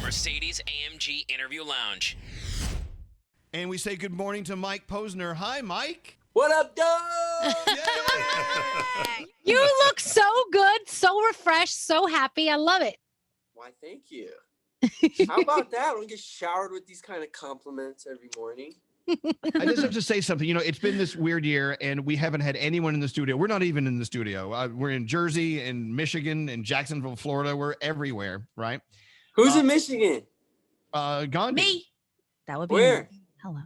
Mercedes-AMG Interview Lounge. And we say good morning to Mike Posner. Hi, Mike. What up, dog? You look so good, so refreshed, so happy. I love it. Why, thank you. How about that? I don't get showered with these kind of compliments every morning. I just have to say something. You know, it's been this weird year, and we haven't had anyone in the studio. We're not even in the studio. We're in Jersey and Michigan and Jacksonville, Florida. We're everywhere, right? Who's in Michigan? Gandhi. Me. That would be Where? me. Hello.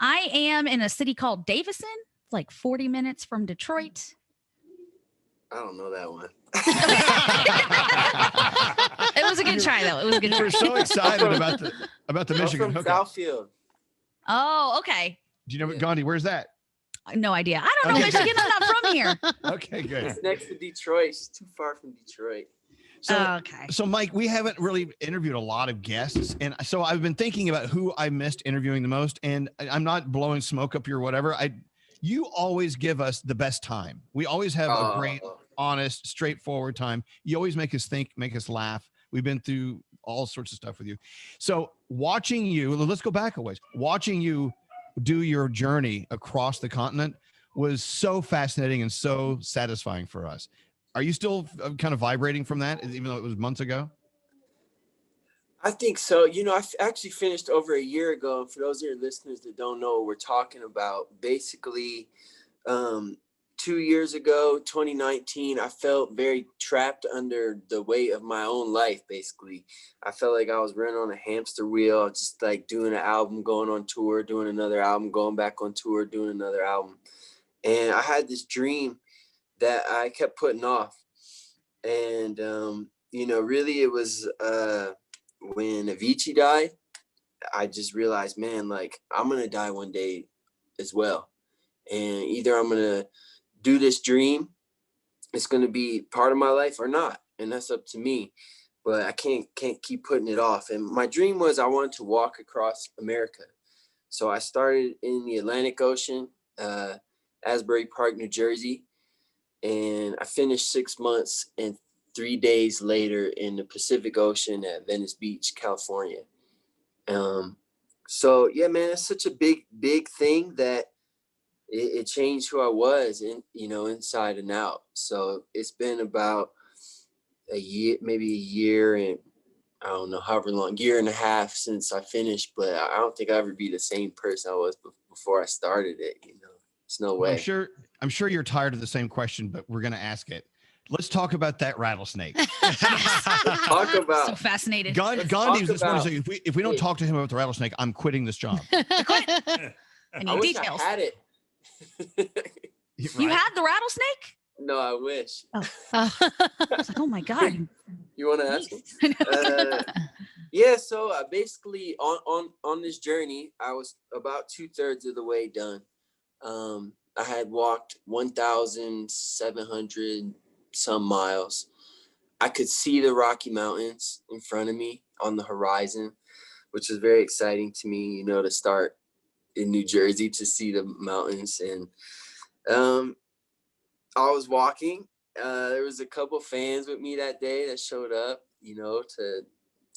I am in a city called Davison. It's like 40 minutes from Detroit. I don't know that one. It was a good try, though. It was a good try. We're so excited about the Michigan I'm from hookup. Southfield. Oh, okay. Do you know Gandhi? Where's that? No idea. I don't know Michigan. I'm not from here. Okay, good. It's next to Detroit. It's too far from Detroit. So Mike, we haven't really interviewed a lot of guests, and so I've been thinking about who I missed interviewing the most, and I'm not blowing smoke up your whatever. You always give us the best time. We always have a great, honest, straightforward time. You always make us think, make us laugh. We've been through all sorts of stuff with you. So watching you, let's go back a ways. Watching you do your journey across the continent was so fascinating and so satisfying for us. Are you still kind of vibrating from that, even though it was months ago? I think so. You know, I actually finished over a year ago. For those of your listeners that don't know what we're talking about, basically 2 years ago, 2019, I felt very trapped under the weight of my own life, basically. I felt like I was running on a hamster wheel, just like doing an album, going on tour, doing another album, going back on tour, doing another album. And I had this dream that I kept putting off. And, you know, really it was when Avicii died, I just realized, man, like I'm going to die one day as well. And either I'm going to do this dream, it's going to be part of my life or not. And that's up to me. But I can't keep putting it off. And my dream was I wanted to walk across America. So I started in the Atlantic Ocean, Asbury Park, New Jersey. And I finished 6 months and 3 days later in the Pacific Ocean at Venice Beach, California. So yeah, man, it's such a big thing that it changed who I was, inside and out. So it's been about a year and I don't know, however long, year and a half since I finished, but I don't think I'll ever be the same person I was before I started it. It's no way. I'm sure you're tired of the same question, but we're going to ask it. Let's talk about that rattlesnake. Talk about so fascinated. Gandhi was just wanting to say, if we don't talk to him about the rattlesnake, I'm quitting this job. I need details. I had it. You had the rattlesnake? No, I wish. I was like, oh my God. You want to ask me? Yeah, so basically on this journey, I was about 2/3 of the way done. I had walked 1,700 some miles. I could see the Rocky Mountains in front of me on the horizon, which was very exciting to me, to start in New Jersey to see the mountains. And I was walking. There was a couple fans with me that day that showed up, to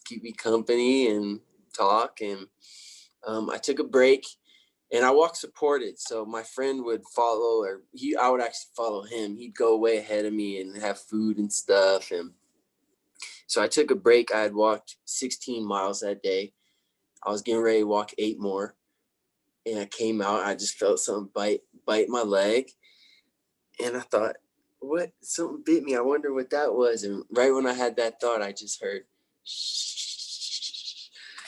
keep me company and talk. And I took a break. And I walked supported, so my friend would follow, I would actually follow him. He'd go way ahead of me and have food and stuff. And so I took a break. I had walked 16 miles that day. I was getting ready to walk 8 more. And I came out, I just felt something bite my leg. And I thought, what? Something bit me. I wonder what that was. And right when I had that thought, I just heard, shh.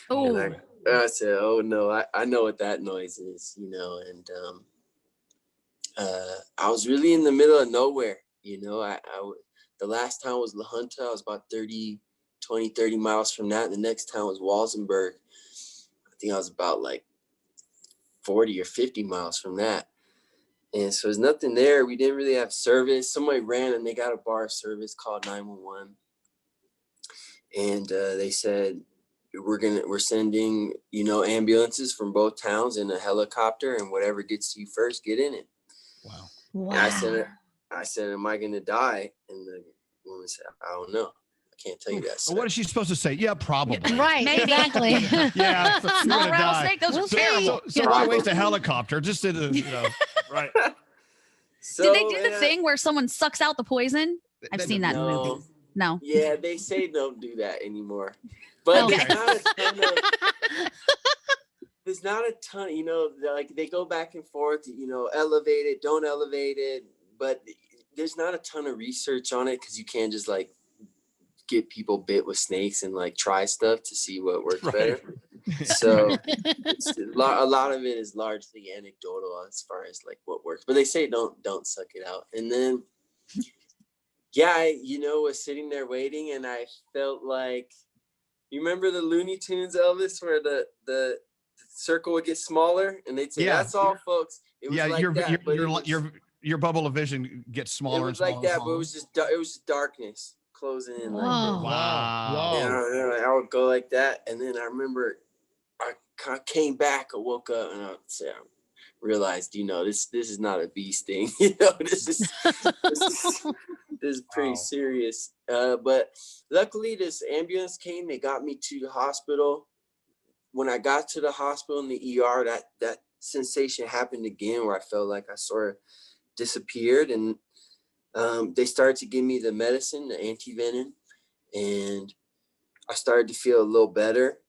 Oh. And I said, oh no, I know what that noise is, and I was really in the middle of nowhere, the last town was La Junta. I was about 30 miles from that. The next town was Walsenburg. I think I was about like 40 or 50 miles from that. And so there's nothing there. We didn't really have service. Somebody ran and they got a bar service called 911. And they said, we're sending, ambulances from both towns in a helicopter, and whatever gets to you first, get in it. Wow. And I said, am I going to die? And the woman said, I don't know. I can't tell you that. Well, what is she supposed to say? Yeah, probably. Right. Maybe. Exactly. Yeah. Small rattlesnake. Those are terrible. So why waste a helicopter? Just to the, Right. So, Did they do the thing where someone sucks out the poison? I've seen that in No. movies. No. Yeah, they say don't do that anymore. But Okay. there's not a ton, like they go back and forth, elevate it, don't elevate it. But there's not a ton of research on it because you can't just like get people bit with snakes and like try stuff to see what works better. So a lot of it is largely anecdotal as far as like what works. But they say don't suck it out. And then I was sitting there waiting, and I felt like, you remember the Looney Tunes, Elvis, where the circle would get smaller, and they'd say, "That's all, folks." It was like your bubble of vision gets smaller. It was like that, but it was just darkness closing in. Like wow. I would go like that, and then I remember I came back, I woke up, and I realized, this is not a bee sting. This is pretty serious. But luckily, this ambulance came. They got me to the hospital. When I got to the hospital in the ER, that sensation happened again, where I felt like I sort of disappeared, and they started to give me the medicine, the antivenom, and I started to feel a little better.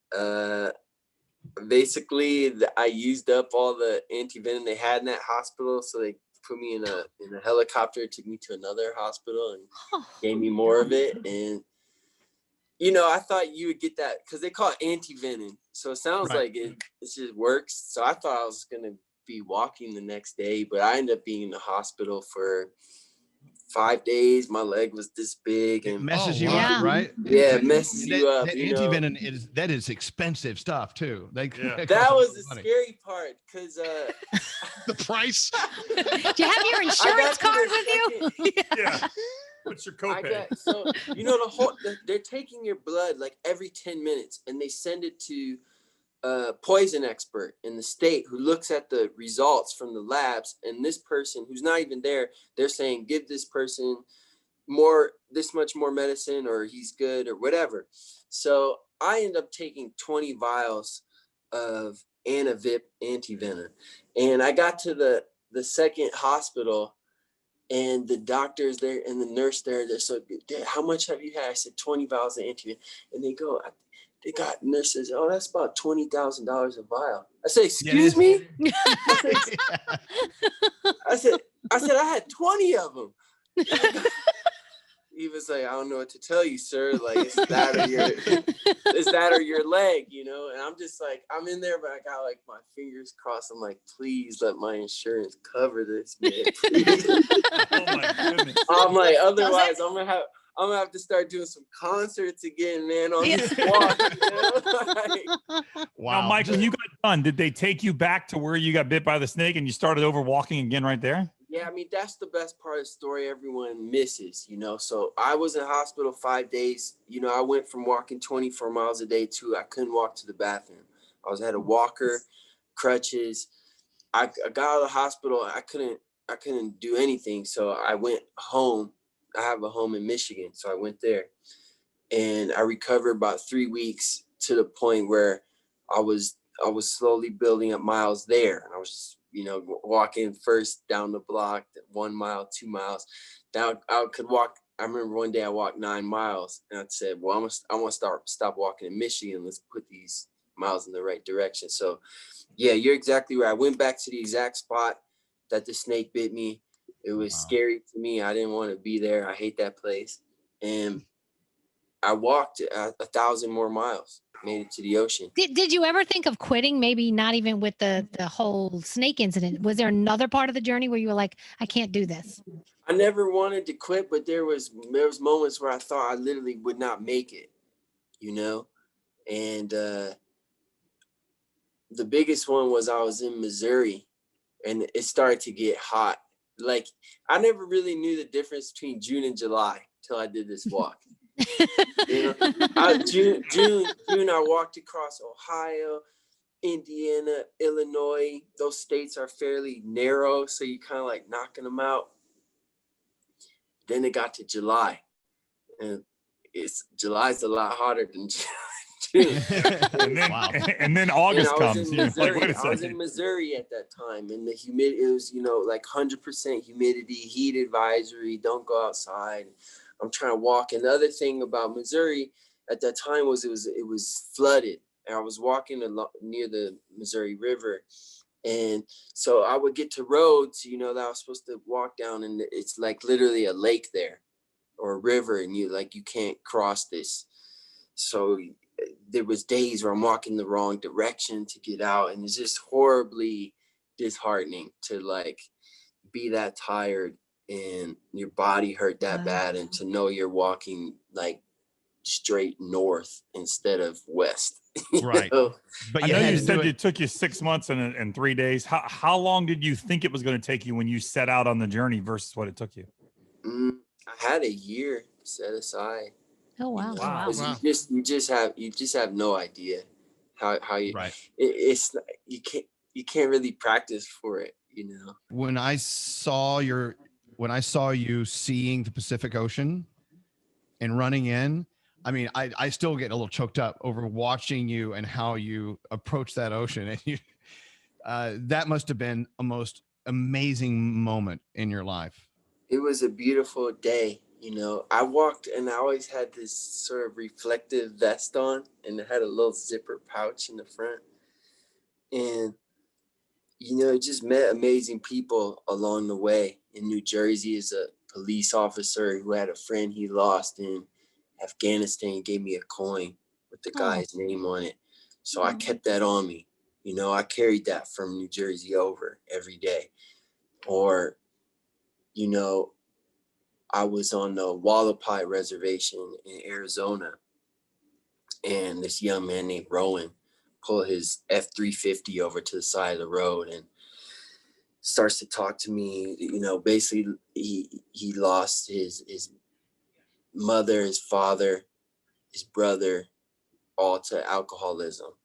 Basically, I used up all the antivenom they had in that hospital, so they put me in a helicopter, took me to another hospital, and gave me more of it. And I thought you would get that because they call it antivenom, so it sounds like it just works. So I thought I was gonna be walking the next day, but I ended up being in the hospital for 5 days. My leg was this big, and it messes you up, right? Yeah, it messes you up. That antivenom is expensive stuff too. That was the scary part, because the price. Do you have your insurance card with you? Yeah. What's your copay? So they're taking your blood like every 10 minutes, and they send it to a poison expert in the state who looks at the results from the labs. And this person who's not even there, they're saying, give this person this much more medicine, or he's good, or whatever. So I end up taking 20 vials of Anavip antivenom, and I got to the second hospital, and the doctors there and the nurse there, they're so good. How much have you had? I said 20 vials of antivenom, and they got nurses. Oh, that's about $20,000 a vial. I said, excuse me. I said I had 20 of them. He was like, I don't know what to tell you, sir. Like, it's that or your leg, And I'm just like, I'm in there, but I got like my fingers crossed. I'm like, please let my insurance cover this, man. Please. Oh my goodness. I'm like, otherwise I'm gonna have to start doing some concerts again, man, on this walk. Wow. Now, Mike, when you got done, did they take you back to where you got bit by the snake and you started over walking again right there? Yeah, I mean, that's the best part of the story everyone misses, So I was in hospital 5 days. I went from walking 24 miles a day to I couldn't walk to the bathroom. I had a walker, crutches. I got out of the hospital. I couldn't do anything. So I went home. I have a home in Michigan. So I went there, and I recovered about 3 weeks, to the point where I was slowly building up miles there. And I was just, walking first down the block, 1 mile, 2 miles. Now I could walk. I remember one day I walked 9 miles, and I said, well, I want to stop walking in Michigan. Let's put these miles in the right direction. So yeah, you're exactly right. I went back to the exact spot that the snake bit me. It was scary to me. I didn't want to be there. I hate that place. And I walked 1,000 more miles, made it to the ocean. Did you ever think of quitting? Maybe not even with the whole snake incident. Was there another part of the journey where you were like, I can't do this? I never wanted to quit, but there was moments where I thought I literally would not make it, And the biggest one was I was in Missouri, and it started to get hot. Like, I never really knew the difference between June and July till I did this walk. June, I walked across Ohio, Indiana, Illinois. Those states are fairly narrow, so you kind of like knocking them out. Then it got to July, and July's a lot hotter than June. and then August comes. I was in Missouri at that time, and the humidity, it was, like 100% humidity, heat advisory, don't go outside. I'm trying to walk. And the other thing about Missouri at that time was it was flooded. And I was walking near the Missouri River. And so I would get to roads, that I was supposed to walk down, and it's like literally a lake there or a river, and you can't cross this. So there was days where I'm walking the wrong direction to get out, and it's just horribly disheartening to be that tired and your body hurt that bad, and to know you're walking straight north instead of west. Right. But I know you said it took you 6 months and 3 days. How long did you think it was going to take you when you set out on the journey versus what it took you? I had a year set aside. Oh wow! Wow. You just have no idea how you. Right. It's you can't really practice for it. When I saw you seeing the Pacific Ocean and running in, I mean, I still get a little choked up over watching you and how you approach that ocean. And you, that must have been a most amazing moment in your life. It was a beautiful day. I walked, and I always had this sort of reflective vest on, and it had a little zipper pouch in the front. And, just met amazing people along the way. In New Jersey, as a police officer who had a friend he lost in Afghanistan, gave me a coin with the guy's name on it. So I kept that on me. I carried that from New Jersey over every day. Or, I was on the Wallapai Reservation in Arizona, and this young man named Rowan pulled his F-350 over to the side of the road and starts to talk to me. Basically he lost his mother, his father, his brother, all to alcoholism,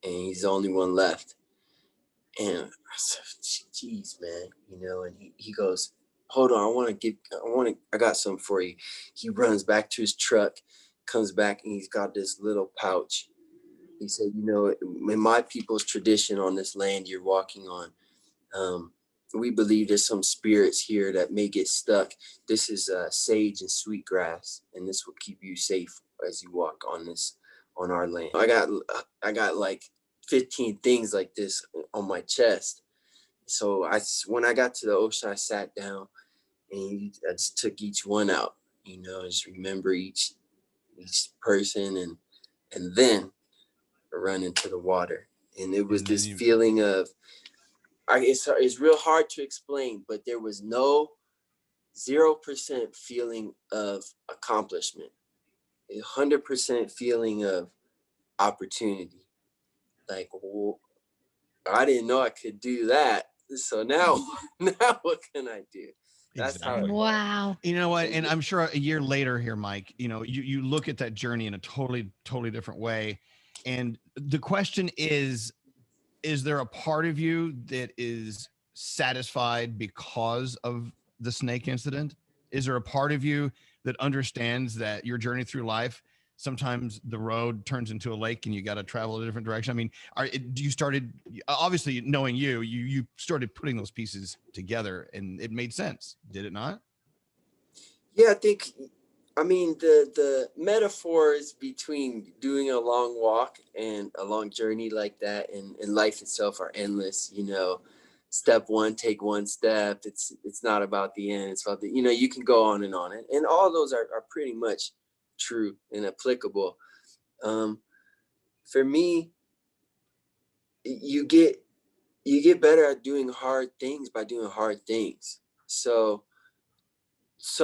and he's the only one left. And I said, geez, man, and he goes, hold on, I got something for you. He runs back to his truck, comes back, and he's got this little pouch. He said, in my people's tradition on this land you're walking on, we believe there's some spirits here that may get stuck. This is sage and sweetgrass, and this will keep you safe as you walk on our land. I got like 15 things like this on my chest. So when I got to the ocean, I sat down and I just took each one out, just remember each person, and then run into the water. And it was this feeling of, it's real hard to explain, but there was 0% feeling of accomplishment, 100% feeling of opportunity. I didn't know I could do that. So now what can I do? That's exactly. how. Wow. You know what? And I'm sure a year later here, Mike, you look at that journey in a totally different way. And the question is there a part of you that is satisfied because of the snake incident? Is there a part of you that understands that your journey through life, sometimes the road turns into a lake and you got to travel a different direction? I mean, you started, obviously knowing you started putting those pieces together and it made sense, did it not? Yeah, the metaphors between doing a long walk and a long journey like that and life itself are endless. Step one, take one step. It's not about the end. It's about you can go on, and all those are pretty much true and applicable. For me, you get better at doing hard things by doing hard things. So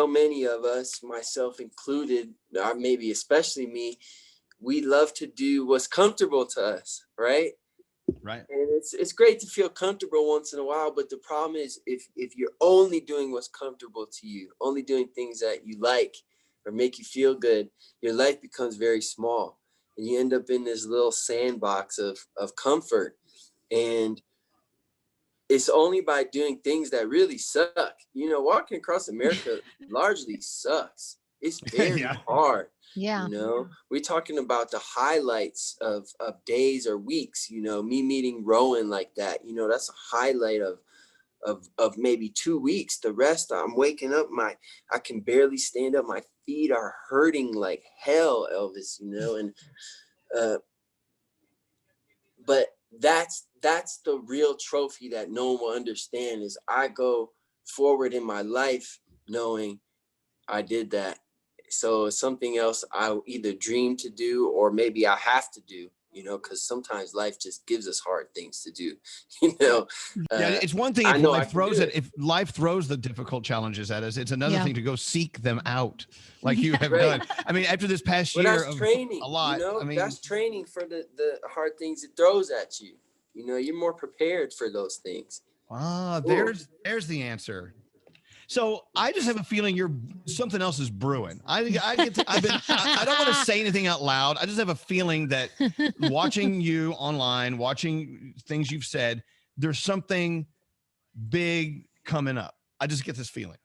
many of us, myself included, maybe especially me, we love to do what's comfortable to us, right? Right. And it's great to feel comfortable once in a while, but the problem is if you're only doing what's comfortable to you, only doing things that you like or make you feel good, your life becomes very small, and you end up in this little sandbox of comfort. And it's only by doing things that really suck. Walking across America largely sucks. It's very hard. Yeah. You know, we're talking about the highlights of days or weeks, you know, me meeting Rowan like that, you know, that's a highlight of maybe 2 weeks. The rest, I'm waking up, I can barely stand up. My feet are hurting like hell, Elvis, you know, and, but that's the real trophy that no one will understand is I go forward in my life knowing I did that. So it's something else I either dream to do or maybe I have to do, you know, because sometimes life just gives us hard things to do, you know. Yeah, it's one thing if life throws it. If life throws the difficult challenges at us, it's another thing to go seek them out, like you have done. I mean, after this past year that's training, a lot. You know, I mean, that's training for the hard things it throws at you. You know, you're more prepared for those things. There's the answer. So I just have a feeling something else is brewing. I don't want to say anything out loud. I just have a feeling that watching you online, watching things you've said, there's something big coming up. I just get this feeling.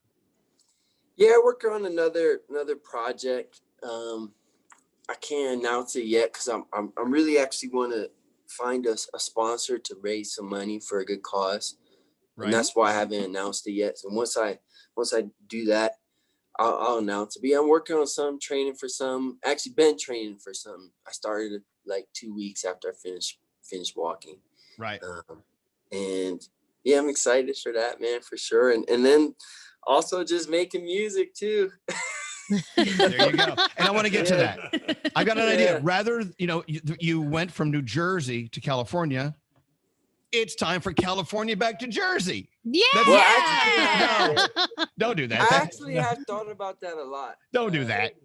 Yeah, working on another project. I can't announce it yet because I'm really actually want to find a sponsor to raise some money for a good cause. Right. And that's why I haven't announced it yet. So once I do that, I'll announce it. But yeah, I'm working on some, training for some. Actually, been training for some. I started like 2 weeks after I finished walking. Right. And yeah, I'm excited for that, man, for sure. And then also just making music too. There you go. And I want to get to that. I got an idea. Rather, you went from New Jersey to California. It's time for California back to Jersey. Yeah. No, don't do that. I actually have thought about that a lot. Don't do that.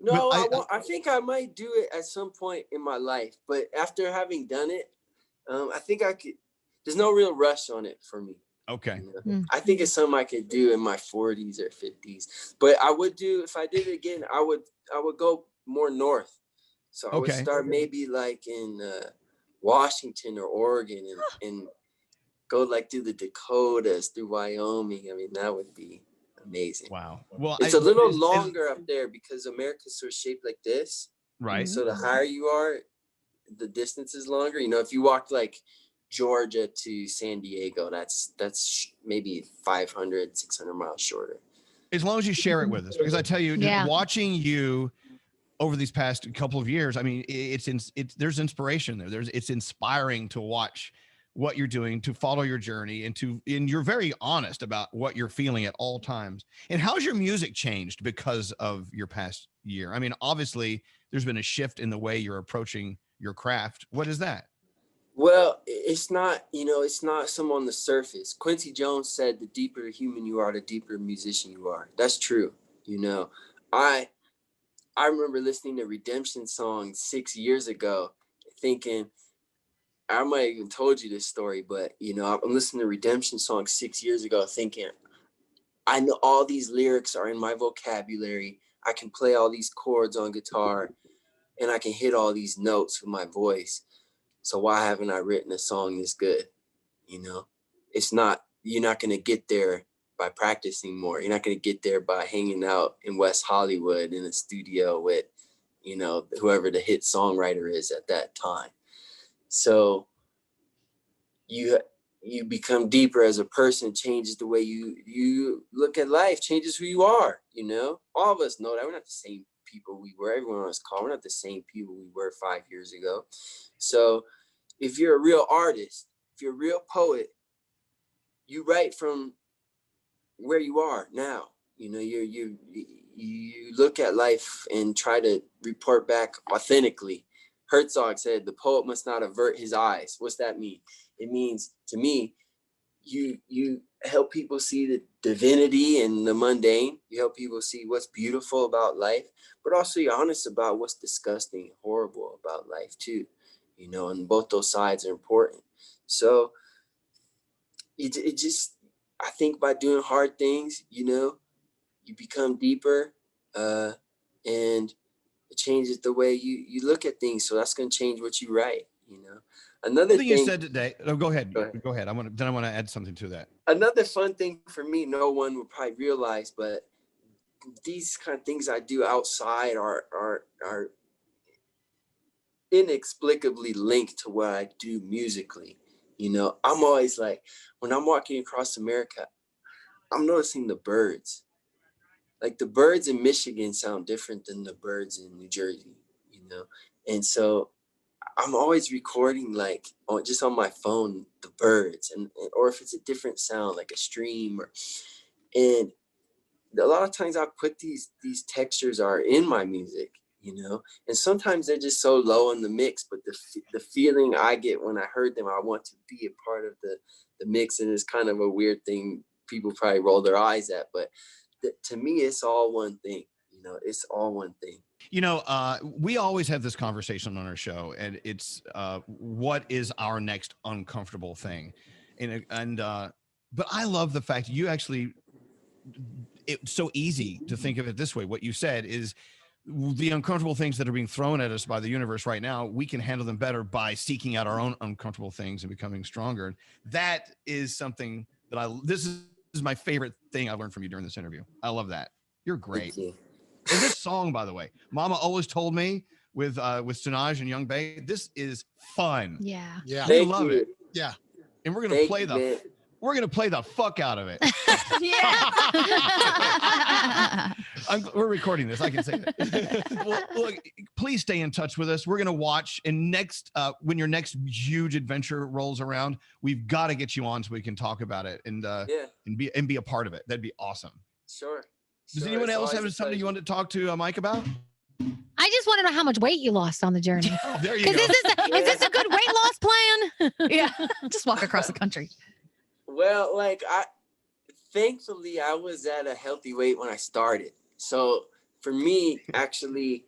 No, I think I might do it at some point in my life. But after having done it, I think I could. There's no real rush on it for me. Okay. I think it's something I could do in my 40s or 50s. But I would do, if I did it again, I would go more north. So I would start maybe like in Washington or Oregon and go like through the Dakotas, through Wyoming. I mean, that would be amazing. Wow. Well, it's a little longer up there because America's sort of shaped like this. Right. So the higher you are, the distance is longer. You know, if you walked like Georgia to San Diego, that's maybe 500, 600 miles shorter. As long as you share it with us, because I tell you, just watching you over these past couple of years, I mean, there's inspiration there. It's inspiring to watch what you're doing, to follow your journey, and you're very honest about what you're feeling at all times. And how's your music changed because of your past year? I mean, obviously there's been a shift in the way you're approaching your craft. What is that? Well, it's not some on the surface. Quincy Jones said, the deeper human you are, the deeper musician you are. That's true. You know, I remember listening to Redemption Song 6 years ago, thinking, I might have even told you this story, but, you know, I'm listening to Redemption Song 6 years ago, thinking, I know all these lyrics are in my vocabulary. I can play all these chords on guitar, and I can hit all these notes with my voice. So why haven't I written a song this good? You know, you're not going to get there by practicing more. You're not going to get there by hanging out in West Hollywood in a studio with, you know, whoever the hit songwriter is at that time. So you become deeper as a person, changes the way you look at life, changes who you are. You know, all of us know that we're not the same people we were. Everyone on this call, we're not the same people we were 5 years ago. So if you're a real artist, if you're a real poet, you write from where you are now. You know, you look at life and try to report back authentically. Herzog said, the poet must not avert his eyes. What's that mean? It means, to me, you help people see the divinity in the mundane. You help people see what's beautiful about life, but also you're honest about what's disgusting and horrible about life too. You know, and both those sides are important. So it just, I think by doing hard things, you know, you become deeper, and it changes the way you look at things. So that's going to change what you write, you know. Another thing you said today. Oh, go ahead. Go ahead. I want to add something to that. Another fun thing for me, no one will probably realize, but these kind of things I do outside are inexplicably linked to what I do musically. You know, I'm always like, when I'm walking across America, I'm noticing the birds. Like the birds in Michigan sound different than the birds in New Jersey, you know? And so I'm always recording like just on my phone, the birds or if it's a different sound, like a stream and a lot of times I put these textures are in my music, you know, and sometimes they're just so low in the mix, but the feeling I get when I heard them, I want to be a part of the mix. And it's kind of a weird thing. People probably roll their eyes at, but to me, it's all one thing, you know, it's all one thing. You know, we always have this conversation on our show, and it's what is our next uncomfortable thing? But I love the fact you actually, it's so easy to think of it this way. What you said is the uncomfortable things that are being thrown at us by the universe right now, we can handle them better by seeking out our own uncomfortable things and becoming stronger. That is something that this is my favorite thing I learned from you during this interview. I love that. You're great. Thank you. And this song, by the way, Mama always told me with Sinaj and Young Bay, this is fun. Yeah. Yeah. We love it. Yeah. And we're gonna play the fuck out of it. Yeah. We're recording this. I can say that. Well, look, please stay in touch with us. We're gonna watch, and when your next huge adventure rolls around, we've got to get you on so we can talk about it and be a part of it. That'd be awesome. Sure. Does anyone else have something you want to talk to Mike about? I just want to know how much weight you lost on the journey. There you go. Is this a good weight loss plan? Yeah. Just walk across the country. Well, like thankfully I was at a healthy weight when I started. So for me, actually,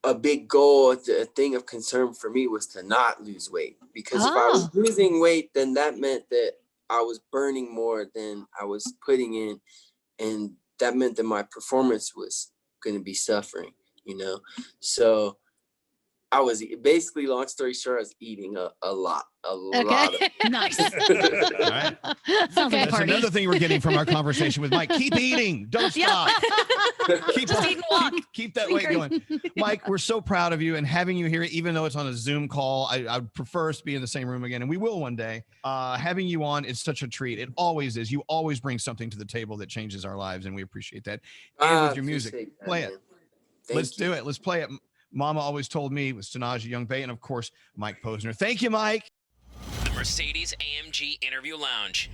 a big goal, a thing of concern for me was to not lose weight, because if I was losing weight, then that meant that I was burning more than I was putting in. And that meant that my performance was going to be suffering, you know? So I was basically, long story short, I was eating a lot of Nice. All right. Sounds like a That's party. another thing we're getting from our conversation with Mike. Keep eating. Don't stop. Keep that weight going. Mike, we're so proud of you and having you here, even though it's on a Zoom call. I'd prefer us to be in the same room again, and we will one day. Having you on is such a treat. It always is. You always bring something to the table that changes our lives, and we appreciate that. And with your music, play it. Let's do it. Let's play it. Mama always told me with Sinaj, Young Bay, and of course, Mike Posner. Thank you, Mike. The Mercedes AMG Interview Lounge.